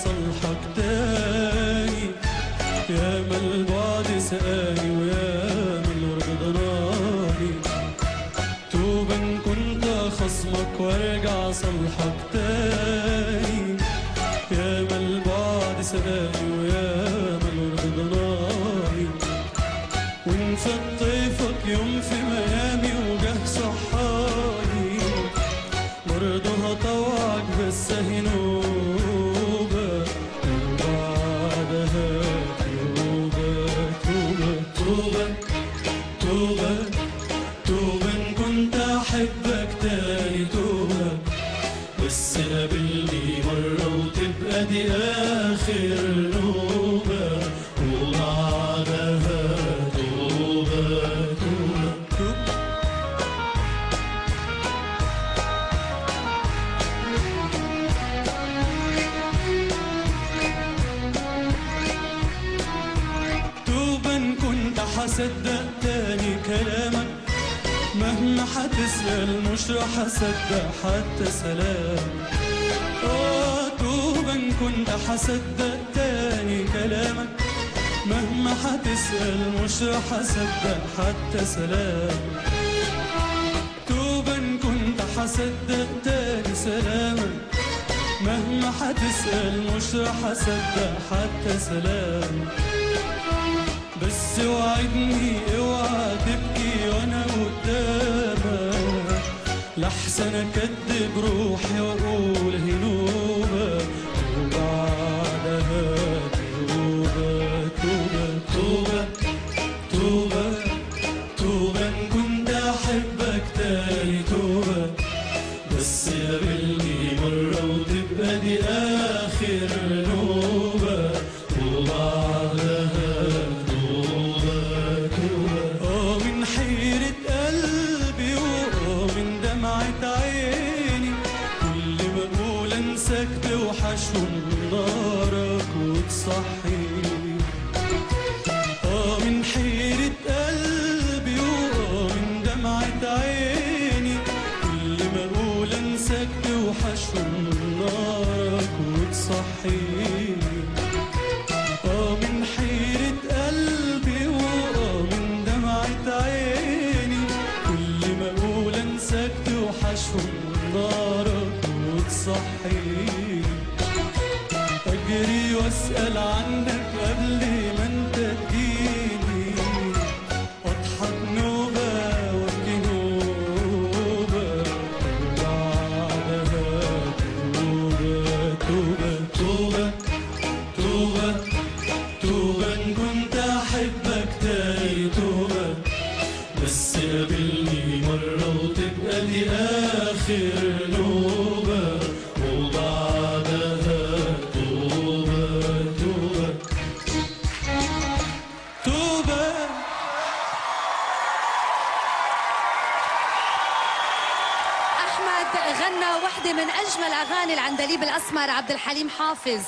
صلحك تاني. يا ما البعد سقاني ويا ما الورد ضناني. توب ان كنت خصمك وارجع صلحك تاني. يا ما البعد سقاني ويا ما الورد ضناني. وان فات طيفك يوم في ميامي وجه صحاني، برضه هطوعك بس هنوبة وبعدها توبة. توبة توبة توبة توبة إن كنت أحبك تاني. توبة بس قابلني مرة وتبقى دي آخر نوبة وبعدها توبة. توبة توبة إن كنت حصدق تاني كلامك، مهما حتسأل مش رح أصدق حتى سلام. توبة إن كنت حصدق تاني كلامك، مهما حتسأل مش رح أصدق حتى سلام. توبة إن كنت حصدق تاني سلامك، مهما حتسأل مش رح أصدق حتى سلام. بس وعدني اوعى تبكي وانا قدامك، لحسن اكدب روحي واقول هنوبة وبعدها توبة. توبة توبة توبة توبة ان كنت احبك تاني. توبة بس قابلني مرة وتبقى دي اخر نوبة وبعدها من حيرة قلبي ومن دمعة عيني، كل ما اقول انساك توحشهم نارك وتصحيني. من حيرة قلبي ومن دمعة عيني، كل ما اقول انساك توحشهم نارك وتصحيني. من حيرة قلبي ومن دمعة عيني، كل ما اقول انساك توحشهم نارك وتصحيني. اجري واسأل عنك قبل ما انت تجيني، واضحك نوبة وابكي نوبة وبعدها توبة. توبة توبة توبة توبة إن كنت أحبك تاني. توبة بس قابلني مرة وتبقى دي آخر نوبة وبعدها توبة. توبة توبة. أحمد غنى واحدة من أجمل أغاني العندليب الأسمر عبد الحليم حافظ،